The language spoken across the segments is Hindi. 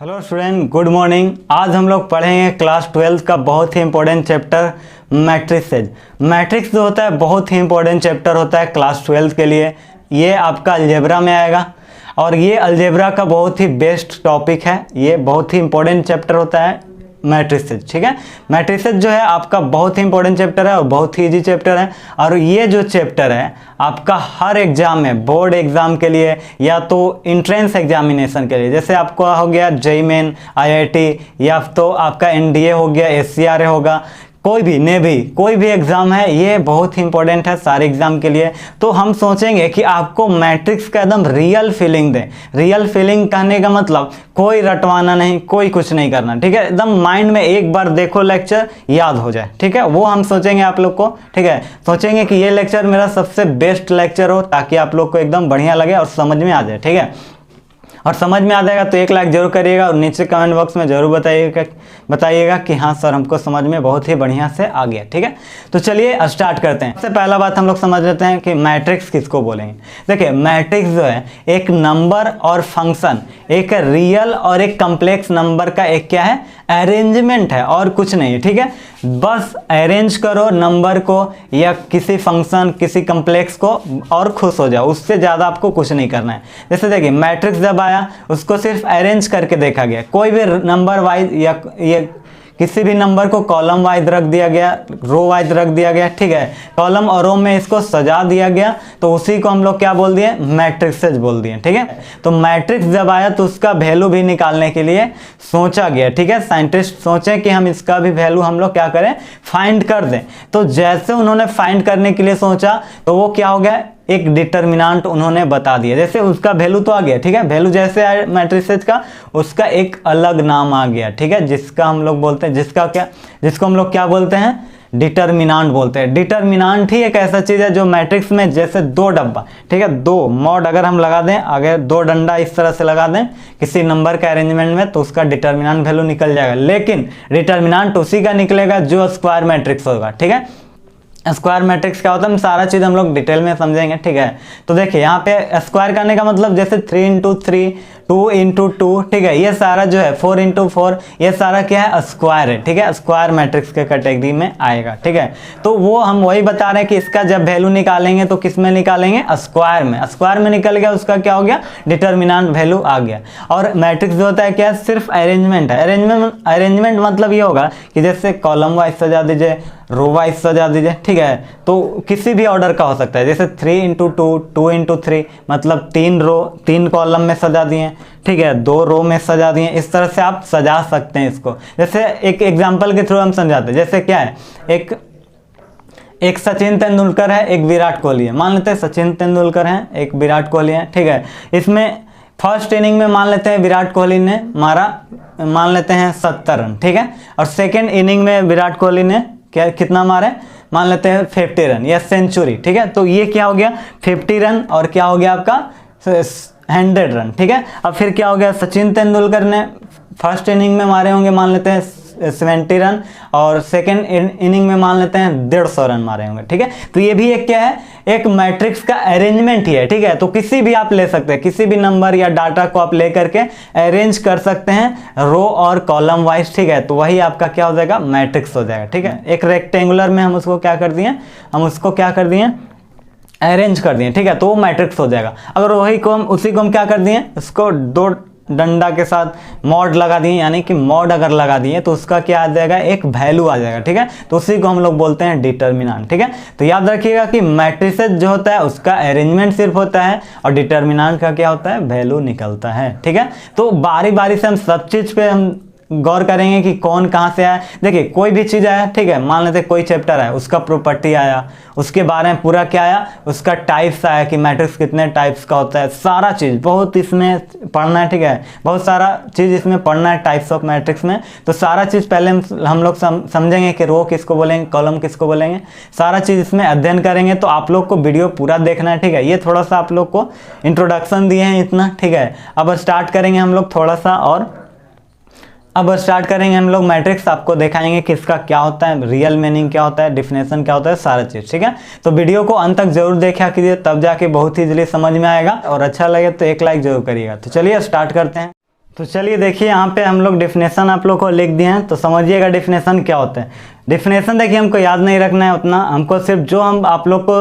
Hello student, good morning. आज हम लोग पढ़ेंगे क्लास 12 का बहुत ही इंपॉर्टेंट चैप्टर मैट्रिसेज। मैट्रिक्स जो होता है बहुत ही इंपॉर्टेंट चैप्टर होता है क्लास 12 के लिए। ये आपका अलजेब्रा में आएगा और ये अलजेब्रा का बहुत ही बेस्ट टॉपिक है। ये बहुत ही इंपॉर्टेंट चैप्टर होता है मैट्रिसेज। ठीक है, मैट्रिसेज जो है आपका बहुत ही इंपॉर्टेंट चैप्टर है और बहुत ही इजी चैप्टर है। और ये जो चैप्टर है आपका हर एग्जाम में, बोर्ड एग्जाम के लिए या तो इंट्रेंस एग्जामिनेशन के लिए, जैसे आपको हो गया जेईई मेन, आईआईटी, या तो आपका एनडीए हो गया, एससीआरए होगा, कोई भी नेवी, कोई भी एग्जाम है, ये बहुत ही इंपॉर्टेंट है सारे एग्जाम के लिए। तो हम सोचेंगे कि आपको मैट्रिक्स का एकदम रियल फीलिंग दें। रियल फीलिंग कहने का मतलब कोई रटवाना नहीं, कोई कुछ नहीं करना। ठीक है, एकदम माइंड में एक बार देखो लेक्चर, याद हो जाए। ठीक है, वो हम सोचेंगे आप लोग को। ठीक है, सोचेंगे कि ये लेक्चर मेरा सबसे बेस्ट लेक्चर हो ताकि आप लोग को एकदम बढ़िया लगे और समझ में आ जाए। ठीक है, और समझ में आ जाएगा तो एक लाइक जरूर करिएगा और नीचे कमेंट बॉक्स में जरूर बताइएगा कि हाँ सर, हमको समझ में बहुत ही बढ़िया से आ गया। ठीक है, तो चलिए स्टार्ट करते हैं। सबसे पहला बात हम लोग समझ लेते हैं कि मैट्रिक्स किसको बोलेंगे। देखिए, मैट्रिक्स जो है एक नंबर और फंक्शन, एक रियल और एक कम्प्लेक्स नंबर का एक क्या है, अरेंजमेंट है और कुछ नहीं है। ठीक है, बस अरेंज करो नंबर को या किसी फंक्शन, किसी कम्प्लेक्स को और खुश हो जाओ, उससे ज़्यादा आपको कुछ नहीं करना है। जैसे देखिए, मैट्रिक्स जब आया उसको सिर्फ अरेंज करके देखा गया, कोई भी नंबर वाइज या ये किसी भी नंबर को कॉलम वाइज रख दिया गया, रो वाइज रख दिया गया। ठीक है, कॉलम और रो में इसको सजा दिया गया, तो उसी को हम लोग क्या बोल दिए, मैट्रिक्सेज बोल दिए। ठीक है, तो मैट्रिक्स जब आया तो उसका वैल्यू भी निकालने के लिए सोचा गया। ठीक है, साइंटिस्ट सोचे कि हम इसका भी वैल्यू हम लोग क्या करें, फाइंड कर दें। तो जैसे उन्होंने फाइंड करने के लिए सोचा तो वो क्या हो गया, एक डिटर्मिनेंट उन्होंने बता दिया। जैसे उसका वैल्यू तो आ गया, ठीक है, वैल्यू जैसे आया मैट्रिसेज का, उसका एक अलग नाम आ गया। ठीक है, जिसका हम लोग बोलते हैं, जिसको हम लोग क्या बोलते हैं, डिटर्मिनेंट बोलते हैं। डिटर्मिनेंट ही एक ऐसा चीज है जो मैट्रिक्स में, जैसे दो डब्बा, ठीक है, दो मॉड अगर हम लगा दें, अगर दो डंडा इस तरह से लगा दें किसी नंबर का अरेंजमेंट में, तो उसका डिटर्मिनेंट वैल्यू निकल जाएगा। लेकिन डिटर्मिनेंट उसी का निकलेगा जो स्क्वायर मैट्रिक्स होगा। ठीक है, स्क्वायर मैट्रिक्स क्या होता है, सारा चीज हम लोग डिटेल में समझेंगे। ठीक है, तो देखिए यहाँ पे स्क्वायर करने का मतलब जैसे 3 इंटू 3, 2 इंटू 2, ठीक है, ये सारा जो है 4 इंटू 4, ये सारा क्या है, स्क्वायर है। ठीक है, स्क्वायर मैट्रिक्स के कैटेगरी में आएगा। ठीक है, तो वो हम वही बता रहे हैं कि इसका जब वैल्यू निकालेंगे तो किस में निकालेंगे, स्क्वायर में। स्क्वायर में निकल गया, उसका क्या हो गया, डिटर्मिनेंट वैल्यू आ गया। और मैट्रिक्स जो होता है क्या, सिर्फ अरेंजमेंट है। अरेंजमेंट मतलब ये होगा कि जैसे कॉलम वाइज सजा दीजिए, रो वाइज सजा दीजिए। ठीक है, तो किसी भी ऑर्डर का हो सकता है। जैसे 3 इंटू 2, 2 इंटू 3, मतलब 3 रो 3 कॉलम में सजा दिए। ठीक है, 2 रो में सजा दिए। इस तरह से आप सजा सकते हैं इसको। जैसे एक एग्जांपल के थ्रू हम समझाते हैं। जैसे क्या है, एक सचिन तेंदुलकर है, एक विराट कोहली है। मान लेते हैं सचिन तेंदुलकर है, एक विराट कोहली है। ठीक है, इसमें फर्स्ट इनिंग में मान लेते हैं विराट कोहली ने मारा, मान लेते हैं 70 रन। ठीक है, और सेकेंड इनिंग में विराट कोहली ने कितना मारे, मान लेते हैं 50 रन या सेंचुरी। ठीक है, तो ये क्या हो गया, 50 रन और क्या हो गया आपका 100 रन। ठीक है, अब फिर क्या हो गया, सचिन तेंदुलकर ने फर्स्ट इनिंग में मारे होंगे मान लेते हैं 70 रन और सेकेंड इनिंग में मान लेते हैं 150 रन मारे होंगे। ठीक है, तो ये भी एक क्या है, एक मैट्रिक्स का अरेंजमेंट ही है। ठीक है, तो किसी भी आप ले सकते हैं, किसी भी नंबर या डाटा को आप ले करके अरेंज कर सकते हैं रो और कॉलम वाइज। ठीक है, तो वही आपका क्या हो जाएगा, मैट्रिक्स हो जाएगा। ठीक है, एक रेक्टेंगुलर में हम उसको क्या कर दिए, अरेंज कर दिए। ठीक है, तो वो मैट्रिक्स हो जाएगा। अगर वही को हम उसी को हम क्या कर दिए, उसको दो डंडा के साथ मॉड लगा दिए, यानी कि मॉड अगर लगा दिए तो उसका क्या आ जाएगा, एक वैल्यू आ जाएगा। ठीक है, तो उसी को हम लोग बोलते हैं डिटर्मिनेंट। ठीक है, तो याद रखिएगा कि मैट्रिसेस जो होता है उसका अरेंजमेंट सिर्फ होता है और डिटर्मिनेंट का क्या होता है, वैल्यू निकलता है। ठीक है, तो बारी बारी से हम सब चीज पे हम गौर करेंगे कि कौन कहाँ से आया। देखिए, कोई भी चीज़ आया, ठीक है, मान लेते कोई चैप्टर है, उसका प्रॉपर्टी आया, उसके बारे में पूरा क्या आया, उसका टाइप्स आया कि मैट्रिक्स कितने टाइप्स का होता है, सारा चीज़ बहुत इसमें पढ़ना है। ठीक है, बहुत सारा चीज़ इसमें पढ़ना है टाइप्स ऑफ मैट्रिक्स में। तो सारा चीज़ पहले हम लोग समझेंगे कि रो किसको बोलेंगे, कॉलम किसको बोलेंगे, सारा चीज़ इसमें अध्ययन करेंगे। तो आप लोग को वीडियो पूरा देखना है। ठीक है, ये थोड़ा सा आप लोग को इंट्रोडक्शन दिए हैं इतना। ठीक है, अब स्टार्ट करेंगे हम लोग थोड़ा सा, और अब स्टार्ट करेंगे हम लोग मैट्रिक्स। आपको दिखाएंगे कि इसका क्या होता है, रियल मीनिंग क्या होता है, डिफिनेशन क्या होता है, सारा चीज़। ठीक है, तो वीडियो को अंत तक जरूर देखा कीजिए, तब जाके बहुत ही इजीली समझ में आएगा। और अच्छा लगे तो एक लाइक जरूर करिएगा। तो चलिए स्टार्ट करते हैं। तो चलिए देखिए यहाँ पे हम लोग डेफिनेशन आप लोग को लिख दिए हैं, तो समझिएगा डेफिनेशन क्या होता है। डेफिनेशन देखिए हमको याद नहीं रखना है उतना, हमको सिर्फ जो हम आप लोग को,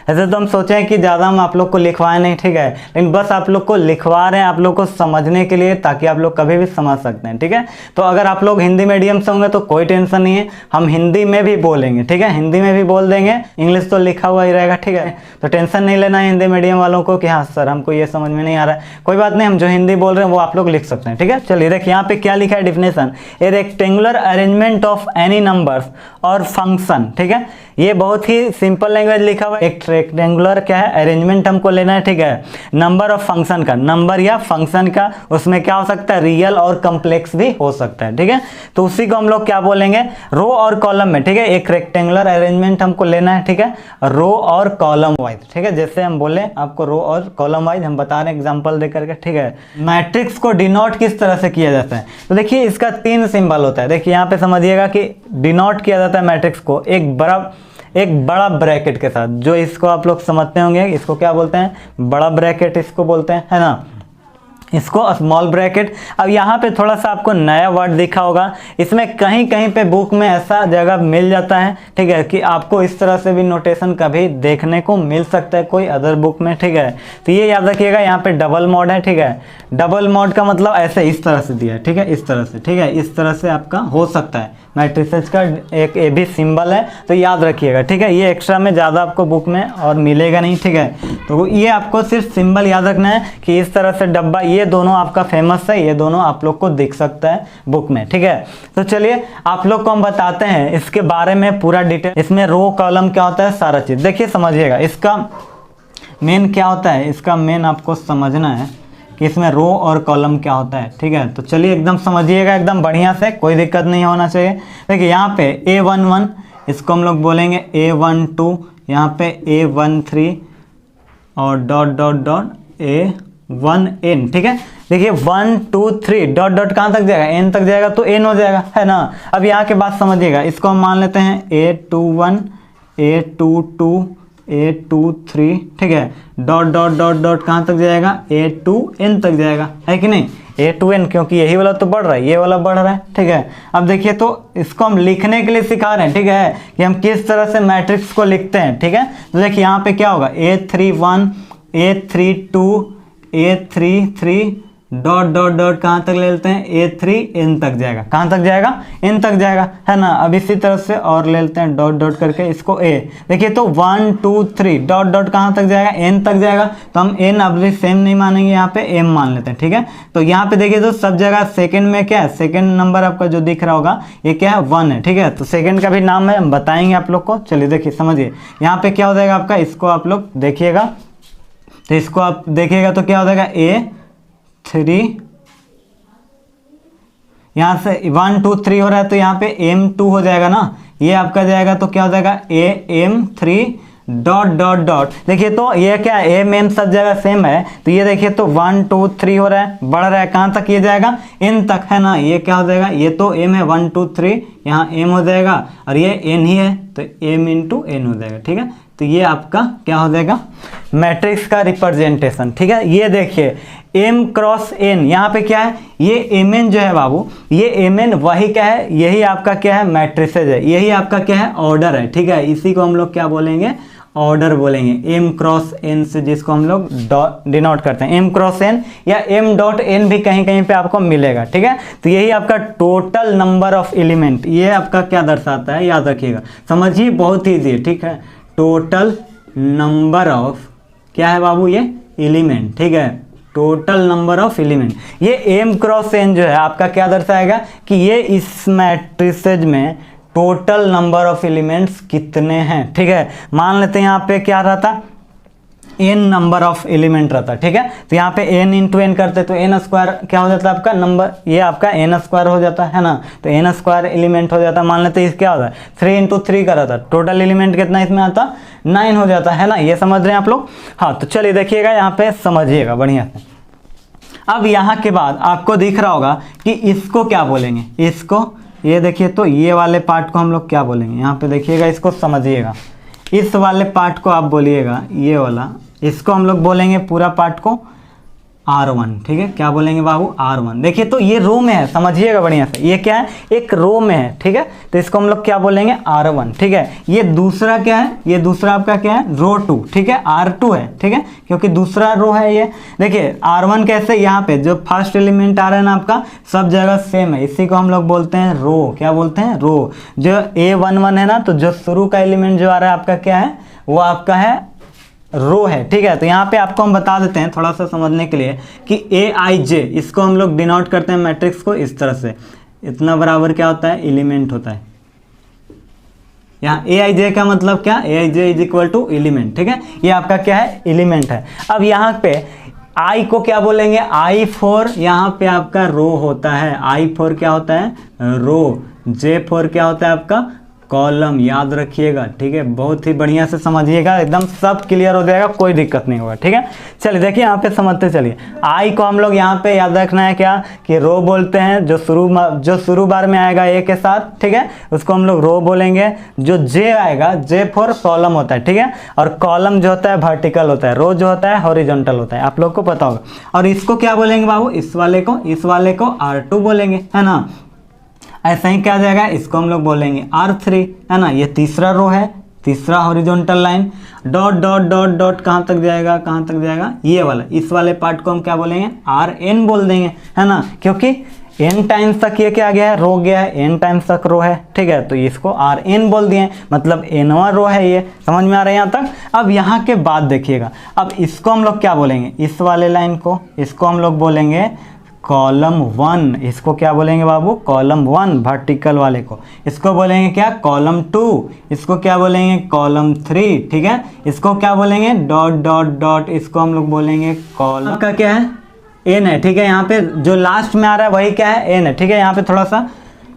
ऐसे तो हम सोचे हैं कि ज़्यादा हम आप लोग को लिखवाए नहीं, ठीक है, लेकिन बस आप लोग को लिखवा रहे हैं आप लोग को समझने के लिए, ताकि आप लोग कभी भी समझ सकते हैं, ठीक है। तो अगर आप लोग हिंदी मीडियम से होंगे तो कोई टेंशन नहीं है, हम हिंदी में भी बोलेंगे, ठीक है, हिंदी में भी बोल देंगे, इंग्लिश तो लिखा हुआ ही रहेगा, ठीक है। तो टेंशन नहीं लेना है हिंदी मीडियम वालों को कि हाँ सर हमको ये समझ में नहीं आ रहा है, कोई बात नहीं, हम जो हिंदी बोल रहे हैं वो आप लोग लिख सकते हैं, ठीक है। चलिए देखिए यहाँ पे क्या लिखा है definition, A rectangular arrangement of any numbers और फंक्शन, ठीक है। ये बहुत ही सिंपल लैंग्वेज लिखा हुआ है। एक रेक्टेंगुलर क्या है, अरेंजमेंट हमको लेना है, ठीक है, नंबर ऑफ फंक्शन का, नंबर या फंक्शन का, उसमें क्या हो सकता है, रियल और कम्प्लेक्स भी हो सकता है, ठीक है। तो उसी को हम लोग क्या बोलेंगे, रो और कॉलम में, ठीक है। एक रेक्टेंगुलर अरेंजमेंट हमको लेना है, ठीक है, रो और कॉलम वाइज, ठीक है। जैसे हम बोले आपको रो और कॉलम वाइज हम बता रहे हैं एग्जाम्पल दे करके, ठीक है। मैट्रिक्स को डिनोट किस तरह से किया जाता है, तो देखिए इसका 3 सिंबल होता है। देखिए यहाँ पे समझिएगा कि डिनोट किया जाता है मैट्रिक्स को एक बड़ा ब्रैकेट के साथ, जो इसको आप लोग समझते होंगे, इसको क्या बोलते हैं, बड़ा ब्रैकेट इसको बोलते हैं, है ना, इसको स्मॉल ब्रैकेट। अब यहाँ पे थोड़ा सा आपको नया वर्ड दिखा होगा, इसमें कहीं कहीं पे बुक में ऐसा जगह मिल जाता है, ठीक है, कि आपको इस तरह से भी नोटेशन कभी देखने को मिल सकता है कोई अदर बुक में, ठीक है। तो ये याद रखिएगा, यहाँ पे डबल मोड है, ठीक है। डबल मोड का मतलब ऐसे इस तरह से दिया है, ठीक है, इस तरह से, ठीक है, इस तरह से आपका हो सकता है। मैट्रिसेस का एक ए भी सिंबल है, तो याद रखिएगा, ठीक है। ये एक्स्ट्रा में ज़्यादा आपको बुक में और मिलेगा नहीं, ठीक है। तो ये आपको सिर्फ सिंबल याद रखना है कि इस तरह से डब्बा, ये दोनों आपका फेमस है, ये दोनों आप लोग को दिख सकता है बुक में, ठीक है। तो चलिए आप लोग को हम बताते हैं इसके बारे में पूरा डिटेल, इसमें रो कॉलम क्या होता है, सारा चीज़ देखिए समझिएगा। इसका मेन क्या होता है, इसका मेन आपको समझना है कि इसमें रो और कॉलम क्या होता है, ठीक है। तो चलिए एकदम समझिएगा एकदम बढ़िया से, कोई दिक्कत नहीं होना चाहिए। देखिए यहाँ पे A11 इसको हम लोग बोलेंगे A12, यहाँ पे A13 और डॉट डॉट डॉट A1N, ठीक है। देखिए 1 2 3 डॉट डॉट कहाँ तक जाएगा, N तक जाएगा तो N हो जाएगा, है ना। अब यहाँ के बाद समझिएगा, इसको हम मान लेते हैं A21 A22 A23, ठीक है, डॉट डॉट डॉट डॉट कहाँ तक जाएगा, A2N तक जाएगा, है कि नहीं, A2N, क्योंकि यही वाला तो बढ़ रहा है, ये वाला बढ़ रहा है, ठीक है। अब देखिए तो इसको हम लिखने के लिए सिखा रहे हैं, ठीक है, कि हम किस तरह से मैट्रिक्स को लिखते हैं, ठीक है। तो देखिए यहाँ पे क्या होगा, A31 A32 A33 dot dot dot कहाँ तक ले लेते हैं, A3N तक जाएगा, कहाँ तक जाएगा, N तक जाएगा, है ना। अब इसी तरह से और ले लेते हैं डॉट डॉट करके इसको A, देखिए तो 1 2 3 डॉट डॉट कहाँ तक जाएगा, N तक जाएगा, तो हम N अब भी सेम नहीं मानेंगे, यहाँ पे M मान लेते हैं, ठीक है। तो यहाँ पे देखिए तो सब जगह सेकंड में क्या है, सेकंड नंबर आपका जो दिख रहा होगा ये क्या है, 1 है, ठीक है। तो सेकंड का भी नाम है, हम बताएंगे आप लोग को। चलिए देखिए समझिए, यहाँ पे क्या हो जाएगा आपका, इसको आप लोग देखिएगा, तो इसको आप देखिएगा तो क्या हो जाएगा, A3, यहाँ से 1 2 3 हो रहा है तो यहाँ पे M2 हो जाएगा ना, ये आपका जाएगा तो क्या हो जाएगा AM3 डॉट डॉट डॉट। देखिए तो ये क्या है, M सब जगह सेम है, तो ये देखिए तो 1 2 3 हो रहा है, बढ़ रहा है, कहाँ तक ये जाएगा, N तक, है ना। ये क्या हो जाएगा, ये तो M है 1 2 3, यहाँ M हो जाएगा और ये N ही है तो M इंटू N हो जाएगा, ठीक है। तो ये आपका क्या हो जाएगा, मैट्रिक्स का रिप्रेजेंटेशन, ठीक है। ये देखिए M क्रॉस N, यहाँ पे क्या है, ये Mn जो है बाबू, ये Mn वही क्या है, यही आपका क्या है, मैट्रिसेज है, यही आपका क्या है, ऑर्डर है, ठीक है। इसी को हम लोग क्या बोलेंगे, ऑर्डर बोलेंगे, M क्रॉस N से, जिसको हम लोग डिनोट करते हैं, M क्रॉस N या M डॉट N भी कहीं कहीं पे आपको मिलेगा, ठीक है। तो यही आपका टोटल नंबर ऑफ एलिमेंट, ये आपका क्या दर्शाता है, याद रखिएगा, समझिए बहुत ईजी है, ठीक है। टोटल नंबर ऑफ क्या है बाबू, ये एलिमेंट, ठीक है, टोटल नंबर ऑफ एलिमेंट। ये M क्रॉस N जो है आपका क्या दर्शाएगा कि ये इस मैट्रिसेज में टोटल नंबर ऑफ एलिमेंट्स कितने हैं, ठीक है। मान लेते हैं यहाँ पे क्या रहता, n नंबर ऑफ एलिमेंट रहता, ठीक है। तो यहाँ पे n इंटू n करते तो n स्क्वायर क्या हो जाता है आपका नंबर, ये आपका n स्क्वायर हो जाता है ना, तो n स्क्वायर एलिमेंट हो जाता है। मान लेते हैं क्या होता है, 3 इंटू 3 का रहता, टोटल एलिमेंट कितना इसमें आता, 9 हो जाता है ना। ये समझ रहे हैं आप लोग, हाँ। तो चलिए देखिएगा यहाँ पे समझिएगा बढ़िया से। अब यहाँ के बाद आपको दिख रहा होगा कि इसको क्या बोलेंगे, इसको, ये देखिए तो ये वाले पार्ट को हम लोग क्या बोलेंगे, यहाँ पे देखिएगा, इसको समझिएगा, इस वाले पार्ट को आप बोलिएगा, ये वाला, इसको हम लोग बोलेंगे पूरा पार्ट को R1, ठीक है, क्या बोलेंगे बाबू R1। देखिए तो ये रो में है, समझिएगा बढ़िया से, ये क्या है, एक रो में है, ठीक है, तो इसको हम लोग क्या बोलेंगे R1, ठीक है। ये दूसरा क्या है, ये दूसरा आपका क्या है, रो 2, ठीक है, R2 है, ठीक है, क्योंकि दूसरा रो है ये। देखिए R1 कैसे, यहाँ पे जो फर्स्ट एलिमेंट आ रहा है ना आपका, सब जगह सेम है, इसी को हम लोग बोलते हैं रो। क्या बोलते हैं, रो। जो A11 है ना, तो जो शुरू का एलिमेंट जो आ रहा है आपका क्या है, वो आपका है रो है, ठीक है। तो यहाँ पे आपको हम बता देते हैं थोड़ा सा समझने के लिए कि Aij, इसको हम लोग डिनोट करते हैं मैट्रिक्स को इस तरह से, इतना बराबर क्या होता है, एलिमेंट होता है। यहाँ Aij का मतलब क्या, Aij is equal to element, ठीक है, ये आपका क्या है, एलिमेंट है। अब यहाँ पे I को क्या बोलेंगे, I4, यहाँ पे आपका रो होता है, I4 क्या होता है, रो। J4 क्या होता है आपका, कॉलम, याद रखिएगा, ठीक है, बहुत ही बढ़िया से समझिएगा, एकदम सब क्लियर हो जाएगा, कोई दिक्कत नहीं होगा, ठीक है। चलिए देखिए यहाँ पे समझते चलिए, आई को हम लोग यहाँ पे याद रखना है क्या, कि रो बोलते हैं, जो शुरू बार में आएगा ए के साथ, ठीक है, उसको हम लोग रो बोलेंगे। जो जे आएगा, J4 कॉलम होता है, ठीक है, और कॉलम जो होता है वर्टिकल होता है, रो जो होता है हॉरिजॉन्टल होता है, आप लोग को पता होगा। और इसको क्या बोलेंगे बाबू, इस वाले को R2 बोलेंगे, है ना। ऐसा ही क्या जाएगा, इसको हम लोग बोलेंगे R3, है ना। ये तीसरा रो है, तीसरा horizontal line, dot dot dot dot कहाँ तक जाएगा, कहाँ तक जाएगा, ये वाला, इस वाले पार्ट को हम क्या बोलेंगे, Rn बोल देंगे, है ना, क्योंकि n टाइम्स तक ये क्या गया है, रो गया है, n टाइम्स तक रो है, ठीक है, तो इसको Rn बोल दिए, मतलब nवां रो है ये। समझ में आ रहा है यहाँ तक। अब यहाँ के बाद देखिएगा, अब इसको हम लोग क्या बोलेंगे, इस वाले लाइन को, इसको हम लोग बोलेंगे कॉलम 1, इसको क्या बोलेंगे बाबू, कॉलम 1 वर्टिकल वाले को, इसको बोलेंगे क्या, कॉलम 2, इसको क्या बोलेंगे, कॉलम 3, ठीक है, इसको क्या बोलेंगे, डॉट डॉट डॉट, इसको हम लोग बोलेंगे कॉलम का क्या है, n है, ठीक है। यहाँ पे जो लास्ट में आ रहा है वही क्या है, n है, ठीक है। यहाँ पे थोड़ा सा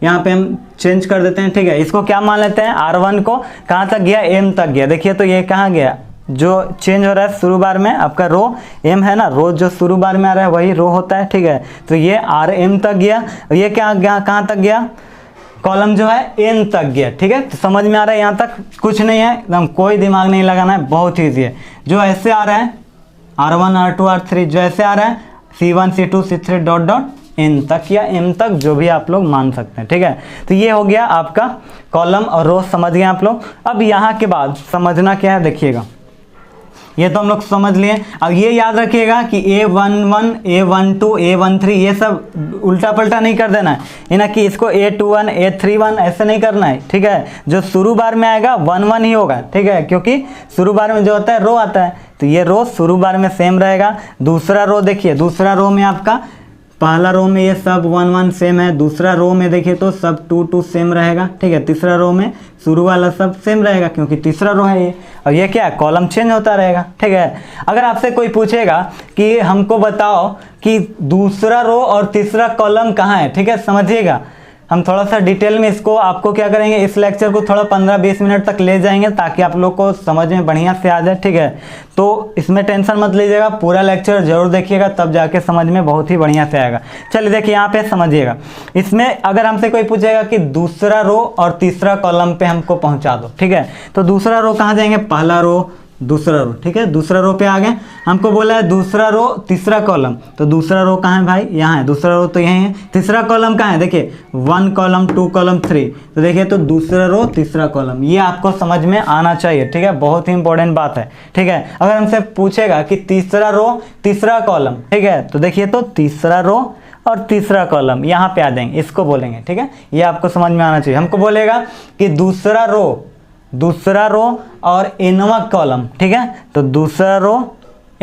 यहाँ पे हम चेंज कर देते हैं, ठीक है। इसको क्या मान लेते हैं, R1 को कहाँ तक गया, m तक गया। देखिए तो ये कहाँ गया, जो चेंज हो रहा है शुरू बार में आपका रो m है ना, रो जो शुरू बार में आ रहा है वही रो होता है, ठीक है। तो ये Rm तक गया, ये क्या गया, कहाँ तक गया, कॉलम जो है n तक गया, ठीक है। तो समझ में आ रहा है यहाँ तक, कुछ नहीं है, एकदम कोई दिमाग नहीं लगाना है, बहुत ईजी है। जो ऐसे आ रहा है R1 R2 R3, जो ऐसे आ रहा है C1 C2 C3 dot dot n तक या m तक, जो भी आप लोग मान सकते हैं, ठीक है। तो ये हो गया आपका कॉलम और रो, समझ गए आप लोग। अब यहाँ के बाद समझना क्या है, देखिएगा, ये तो हम लोग समझ लिए। अब ये याद रखिएगा कि A11 A12 A13 ये सब उल्टा पल्टा नहीं कर देना है, ये ना कि इसको A21 A31 ऐसे नहीं करना है, ठीक है। जो शुरू बार में आएगा 1 1 ही होगा, ठीक है, क्योंकि शुरू बार में जो होता है रो आता है, तो ये रो शुरू बार में सेम रहेगा। दूसरा रो देखिए, दूसरा रो में आपका पहला रो में ये सब 1 1 सेम है, दूसरा रो में देखिए तो सब 2 2 सेम रहेगा, ठीक है। तीसरा रो में शुरू वाला सब सेम रहेगा, क्योंकि तीसरा रो है ये। और ये क्या है, कॉलम चेंज होता रहेगा, ठीक है। अगर आपसे कोई पूछेगा कि हमको बताओ कि दूसरा रो और तीसरा कॉलम कहाँ है, ठीक है, समझिएगा, हम थोड़ा सा डिटेल में इसको आपको क्या करेंगे, इस लेक्चर को थोड़ा 15-20 मिनट तक ले जाएंगे, ताकि आप लोग को समझ में बढ़िया से आ जाए, ठीक है। तो इसमें टेंशन मत लीजिएगा, पूरा लेक्चर जरूर देखिएगा, तब जाके समझ में बहुत ही बढ़िया से आएगा। चलिए देखिए यहाँ पे समझिएगा, इसमें अगर हमसे कोई पूछेगा कि दूसरा रो और तीसरा कॉलम पे हमको पहुँचा दो, ठीक है, तो दूसरा रो कहाँ जाएंगे, पहला रो दूसरा रो, ठीक है, दूसरा रो पे आ गए। हमको बोला है दूसरा रो तीसरा कॉलम, तो दूसरा रो कहाँ है भाई, यहाँ है, दूसरा रो तो यहीं है। तीसरा कॉलम कहाँ है, देखिए 1 कॉलम 2 कॉलम 3, तो देखिए तो दूसरा रो तीसरा कॉलम, ये आपको समझ में आना चाहिए, ठीक है, बहुत ही इंपॉर्टेंट बात है, ठीक है। अगर हमसे पूछेगा कि तीसरा रो तीसरा कॉलम, ठीक है, तो देखिए तो तीसरा रो और तीसरा कॉलम यहाँ पे आ जाएंगे, इसको बोलेंगे, ठीक है, ये आपको समझ में आना चाहिए। हमको बोलेगा कि दूसरा रो और nवां कॉलम, ठीक है, तो दूसरा रो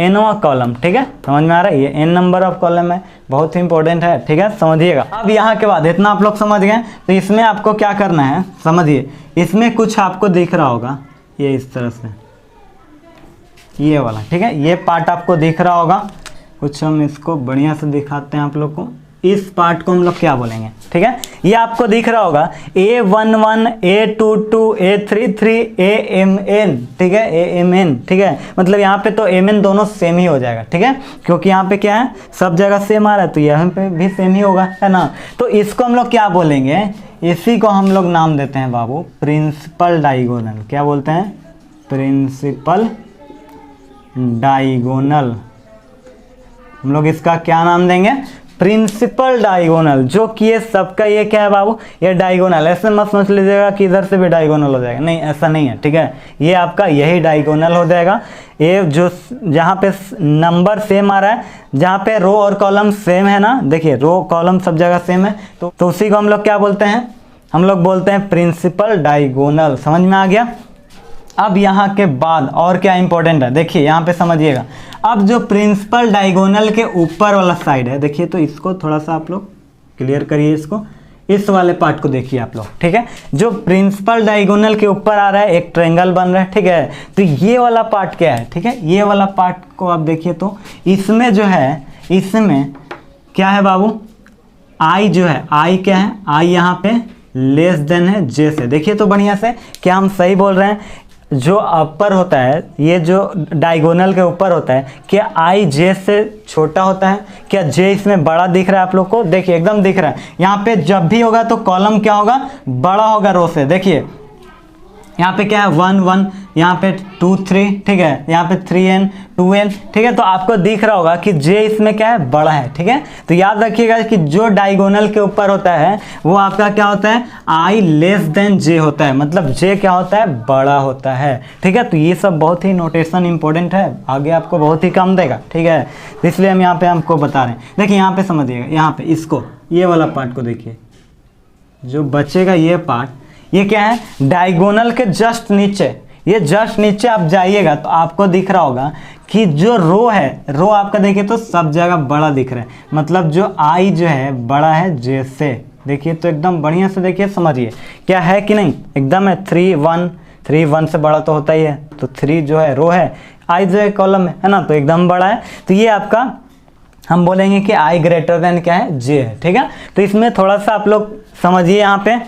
nवां कॉलम, ठीक है, समझ में आ रहा है, ये n नंबर ऑफ कॉलम है, बहुत ही इंपॉर्टेंट है, ठीक है, समझिएगा। अब यहाँ के बाद इतना आप लोग समझ गए, तो इसमें आपको क्या करना है, समझिए, इसमें कुछ आपको दिख रहा होगा, ये इस तरह से, ये वाला, ठीक है, ये पार्ट आपको दिख रहा होगा, कुछ हम इसको बढ़िया से दिखाते हैं आप लोग को। इस पार्ट को हम लोग क्या बोलेंगे, ठीक है, ये आपको दिख रहा होगा A11 A22 A33 AMN, ठीक है, AMN, ठीक है, मतलब यहाँ पे तो MN दोनों सेम ही हो जाएगा, ठीक है, क्योंकि यहाँ पे क्या है, सब जगह सेम आ रहा है, तो यहाँ पे भी सेम ही होगा, है ना। तो इसको हम लोग क्या बोलेंगे, इसी को हम लोग नाम देते हैं बाबू प्रिंसिपल डायगोनल। क्या बोलते हैं, प्रिंसिपल डायगोनल, हम लोग इसका क्या नाम देंगे, प्रिंसिपल डायगोनल, जो कि ये सबका ये क्या है बाबू, ये डायगोनल। ऐसे मत समझ लीजिएगा कि इधर से भी डायगोनल हो जाएगा, नहीं ऐसा नहीं है, ठीक है। ये आपका यही डायगोनल हो जाएगा। ये जो जहाँ पे नंबर सेम आ रहा है, जहाँ पे रो और कॉलम सेम है ना, देखिए रो कॉलम सब जगह सेम है, तो उसी को हम लोग क्या बोलते हैं, हम लोग बोलते हैं प्रिंसिपल डायगोनल। समझ में आ गया। अब यहाँ के बाद और क्या इंपॉर्टेंट है, देखिए यहाँ पे समझिएगा। अब जो प्रिंसिपल डायगोनल के ऊपर वाला साइड है, देखिए तो इसको थोड़ा सा आप लोग क्लियर करिए, इसको इस वाले पार्ट को देखिए आप लोग, ठीक है। जो प्रिंसिपल डायगोनल के ऊपर आ रहा है एक ट्रायंगल बन रहा है, ठीक है। तो ये वाला पार्ट क्या है, ठीक है, ये वाला पार्ट को आप देखिए तो इसमें जो है, इसमें क्या है बाबू, आई जो है, आई क्या है, आई यहाँ पे लेस देन है जे से। देखिए तो बढ़िया से, क्या हम सही बोल रहे हैं, जो अपर होता है, ये जो डायगोनल के ऊपर होता है, क्या आई जे से छोटा होता है, क्या जे इसमें बड़ा दिख रहा है आप लोग को, देखिए एकदम दिख रहा है। यहाँ पे जब भी होगा तो कॉलम क्या होगा, बड़ा होगा रो से। देखिए यहाँ पे क्या है 1 1, यहाँ पे 2 3, ठीक है, यहाँ पे 3n 2n, ठीक है। तो आपको दिख रहा होगा कि जे इसमें क्या है, बड़ा है, ठीक है। तो याद रखिएगा कि जो डायगोनल के ऊपर होता है वो आपका क्या होता है, आई लेस देन जे होता है, मतलब जे क्या होता है, बड़ा होता है, ठीक है। तो ये सब बहुत ही नोटेशन इंपॉर्टेंट है, आगे आपको बहुत ही काम देगा, ठीक है। तो इसलिए हम यहाँ पे हमको बता रहे हैं। देखिए यहाँ पे समझिएगा, यहाँ पे इसको, ये वाला पार्ट को देखिए, जो बचेगा ये पार्ट, ये क्या है, डायगोनल के जस्ट नीचे, ये जस्ट नीचे आप जाइएगा तो आपको दिख रहा होगा कि जो रो है, रो आपका देखिए तो सब जगह बड़ा दिख रहा है, मतलब जो आई जो है बड़ा है जे से। देखिए तो एकदम बढ़िया से देखिए, समझिए क्या है कि नहीं, एकदम है 3 1, 3 1 से बड़ा तो होता ही है, तो 3 जो है रो है, आई जो है कॉलम है ना, तो एकदम बड़ा है। तो ये आपका हम बोलेंगे कि आई ग्रेटर देन क्या है, जे है, ठीक है। तो इसमें थोड़ा सा आप लोग समझिए यहाँ पे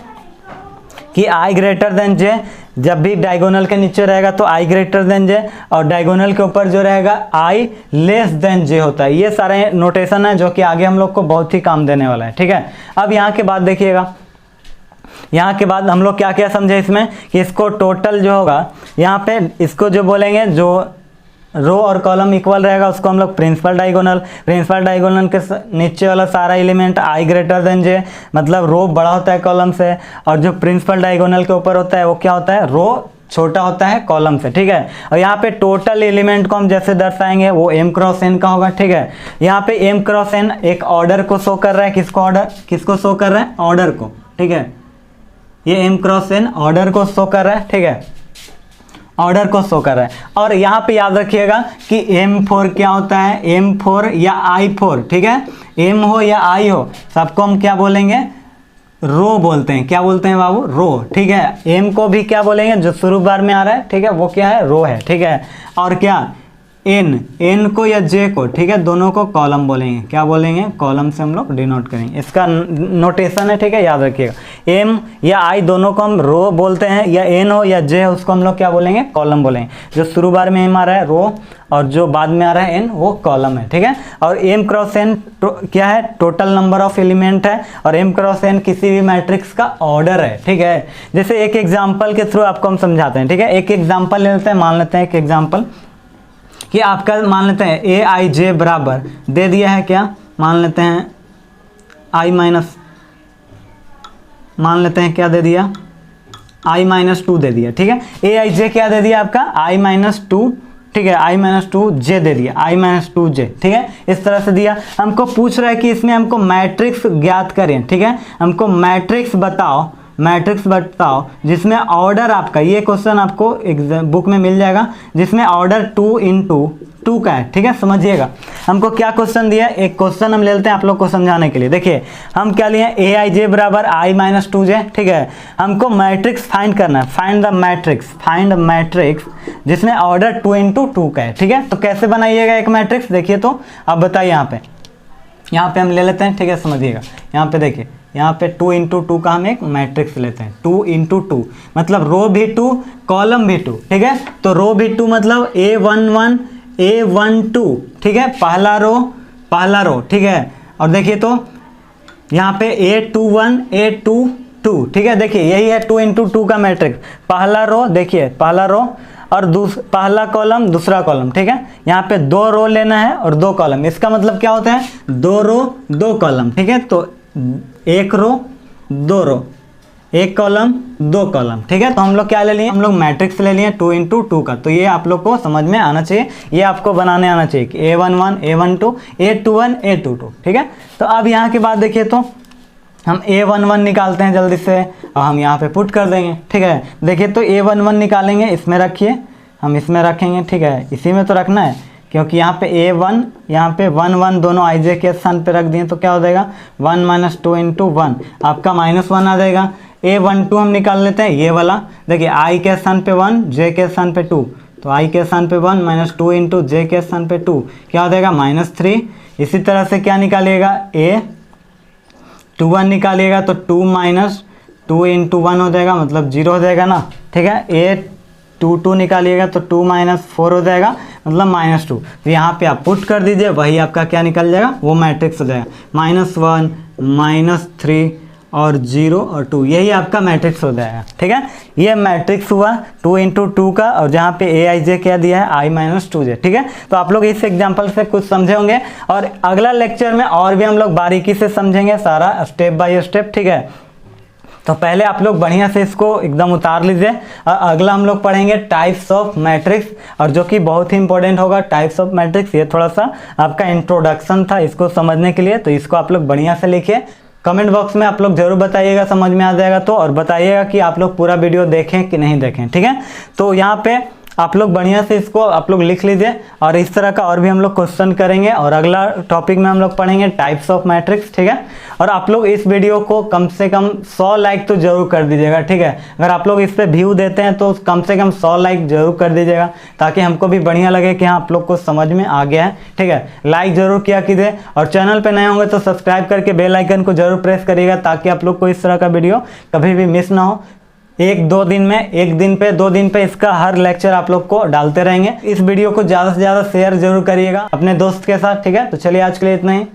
कि आई ग्रेटर देन जे, जब भी डायगोनल के नीचे रहेगा तो आई ग्रेटर देन जे, और डायगोनल के ऊपर जो रहेगा आई लेस देन जे होता है। ये सारे नोटेशन है जो कि आगे हम लोग को बहुत ही काम देने वाला है, ठीक है। अब यहाँ के बाद देखिएगा, यहाँ के बाद हम लोग क्या क्या समझे इसमें, कि इसको टोटल जो होगा, यहाँ पे इसको जो बोलेंगे, जो रो और कॉलम इक्वल रहेगा उसको हम लोग प्रिंसिपल डायगोनल, प्रिंसिपल डायगोनल के नीचे वाला सारा एलिमेंट आई ग्रेटर देन जे, मतलब रो बड़ा होता है कॉलम से, और जो प्रिंसिपल डायगोनल के ऊपर होता है वो क्या होता है, रो छोटा होता है कॉलम से, ठीक है। और यहाँ पे टोटल एलिमेंट को हम जैसे दर्शाएंगे वो m क्रॉस n का होगा, ठीक है। यहाँ पे m क्रॉस n एक ऑर्डर को शो कर रहा है, किसको ऑर्डर, किसको शो कर रहा है, ऑर्डर को, ठीक है। ये m क्रॉस n ऑर्डर को शो कर रहा है, ठीक है, ऑर्डर को शो कर रहा है। और यहाँ पे याद रखिएगा कि M4 क्या होता है, M4 या I4, ठीक है, M हो या I हो, सबको हम क्या बोलेंगे, रो बोलते हैं। क्या बोलते हैं बाबू, रो, ठीक है। M को भी क्या बोलेंगे, जो शुरू बार में आ रहा है, ठीक है, वो क्या है, रो है, ठीक है। और क्या, n को या j को, ठीक है, दोनों को कॉलम बोलेंगे, क्या बोलेंगे, कॉलम से हम लोग डिनोट करेंगे, इसका नोटेशन है, ठीक है, याद रखिएगा। m या i दोनों को हम रो बोलते हैं, या n हो या j उसको हम लोग क्या बोलेंगे, कॉलम बोलेंगे। जो शुरू बार में m आ रहा है रो, और जो बाद में आ रहा है n वो कॉलम है, ठीक है। और m क्रॉस n क्या है, टोटल नंबर ऑफ एलिमेंट है, और m क्रॉस n किसी भी मैट्रिक्स का ऑर्डर है, ठीक है। जैसे एक एग्जाम्पल के थ्रू आपको हम समझाते हैं, ठीक है। एक एग्जाम्पल ले लेते हैं, मान लेते हैं एक एग्जाम्पल कि आपका मान लेते हैं ए आई जे बराबर दे दिया है, क्या मान लेते हैं आई माइनस, मान लेते हैं क्या दे दिया, i-2 दे दिया, ठीक है। ए आई जे क्या दे दिया आपका, i-2, ठीक है, i-2 जे दे दिया, i-2 जे, ठीक है, इस तरह से दिया। हमको पूछ रहा है कि इसमें हमको मैट्रिक्स ज्ञात करें, ठीक है, हमको मैट्रिक्स बताओ, मैट्रिक्स बताओ जिसमें ऑर्डर आपका, ये क्वेश्चन आपको एग्जाम बुक में मिल जाएगा, जिसमें ऑर्डर 2 × 2 का है, ठीक है। समझिएगा हमको क्या क्वेश्चन दिया, एक क्वेश्चन हम ले लेते हैं आप लोग को समझाने के लिए। देखिए हम क्या लिए, ए आई जे बराबर i-2 जे, ठीक है। हमको मैट्रिक्स फाइंड करना है, find the matrix, find matrix जिसमें ऑर्डर 2 × 2 का है, ठीक है। तो कैसे बनाइएगा एक मैट्रिक्स, देखिए तो अब बताइए। यहाँ पे हम ले लेते हैं, ठीक है, समझिएगा। यहाँ पे देखिए, यहाँ पे 2 × 2 का हम एक मैट्रिक्स लेते हैं, 2 × 2 मतलब रो भी 2 कॉलम भी 2, ठीक है। तो रो भी 2 मतलब A11 A12, ठीक है, पहला रो, ठीक है। और देखिए तो यहाँ पे A21 A22, ठीक है। देखिए यही है 2 × 2 का मैट्रिक्स, पहला रो, देखिए पहला रो, और पहला कॉलम दूसरा कॉलम, ठीक है। यहाँ पे 2 रो लेना है और 2 कॉलम, इसका मतलब क्या होता है 2 रो 2 कॉलम, ठीक है। तो 1 रो 2 रो 1 कॉलम 2 कॉलम, ठीक है। तो हम लोग क्या ले लिए, हम लोग मैट्रिक्स ले लिए 2 × 2 का। तो ये आप लोग को समझ में आना चाहिए, ये आपको बनाने आना चाहिए कि A11 A12 A21 A22, ठीक है। तो अब यहाँ के बाद देखिए तो हम A11 निकालते हैं जल्दी से और हम यहाँ पे पुट कर देंगे, ठीक है। देखिए तो A11 निकालेंगे, इसमें रखिए, हम इसमें रखेंगे, ठीक है। इसी में तो रखना है क्योंकि यहाँ पे A1 यहाँ पे 1 1 दोनों IJ के स्थान पे रख दिए तो क्या हो जाएगा 1 - 2 × 1 आपका -1 आ जाएगा। A12 हम निकाल लेते हैं, ये वाला देखिए I के स्थान पे 1 J के स्थान पे 2, तो I के स्थान पे 1 - 2 × J के स्थान पे 2 क्या हो जाएगा -3। इसी तरह से क्या निकालिएगा A21 निकालिएगा तो 2 - 2 × 1 हो जाएगा, मतलब 0 हो जाएगा ना, ठीक है। A22 निकालिएगा तो 2 - 4 हो जाएगा, मतलब -2। तो यहाँ पे आप पुट कर दीजिए, वही आपका क्या निकल जाएगा, वो मैट्रिक्स हो जाएगा -1 -3 और 0 और 2, यही आपका मैट्रिक्स हो जाएगा, ठीक है। ये मैट्रिक्स हुआ 2 × 2 का, और जहाँ पे AIJ क्या दिया है I - 2J, ठीक है। तो आप लोग इस एग्जाम्पल से कुछ समझे होंगे और अगला लेक्चर में और भी हम लोग बारीकी से समझेंगे सारा स्टेप बाय स्टेप, ठीक है। तो पहले आप लोग बढ़िया से इसको एकदम उतार लीजिए और अगला हम लोग पढ़ेंगे टाइप्स ऑफ मैट्रिक्स, और जो कि बहुत ही इंपॉर्टेंट होगा टाइप्स ऑफ मैट्रिक्स। ये थोड़ा सा आपका इंट्रोडक्शन था इसको समझने के लिए, तो इसको आप लोग बढ़िया से लिखिए। कमेंट बॉक्स में आप लोग जरूर बताइएगा समझ में आ जाएगा तो, और बताइएगा कि आप लोग पूरा वीडियो देखें कि नहीं देखें, ठीक है। तो यहाँ पे आप लोग बढ़िया से इसको आप लोग लिख लीजिए, और इस तरह का और भी हम लोग क्वेश्चन करेंगे, और अगला टॉपिक में हम लोग पढ़ेंगे टाइप्स ऑफ मैट्रिक्स, ठीक है। और आप लोग इस वीडियो को कम से कम 100 लाइक तो जरूर कर दीजिएगा, ठीक है। अगर आप लोग इस पर व्यू देते हैं तो कम से कम 100 लाइक जरूर कर दीजिएगा, ताकि हमको भी बढ़िया लगे कि हाँ आप लोग को समझ में आ गया है, ठीक है। लाइक जरूर किया कीजिए, और चैनल पे नए होंगे तो सब्सक्राइब करके बेल आइकन को जरूर प्रेस करिएगा, ताकि आप लोग को इस तरह का वीडियो कभी भी मिस ना हो। एक दो दिन पे इसका हर लेक्चर आप लोग को डालते रहेंगे। इस वीडियो को ज़्यादा से ज़्यादा शेयर जरूर करिएगा अपने दोस्त के साथ, ठीक है। तो चलिए आज के लिए इतना ही।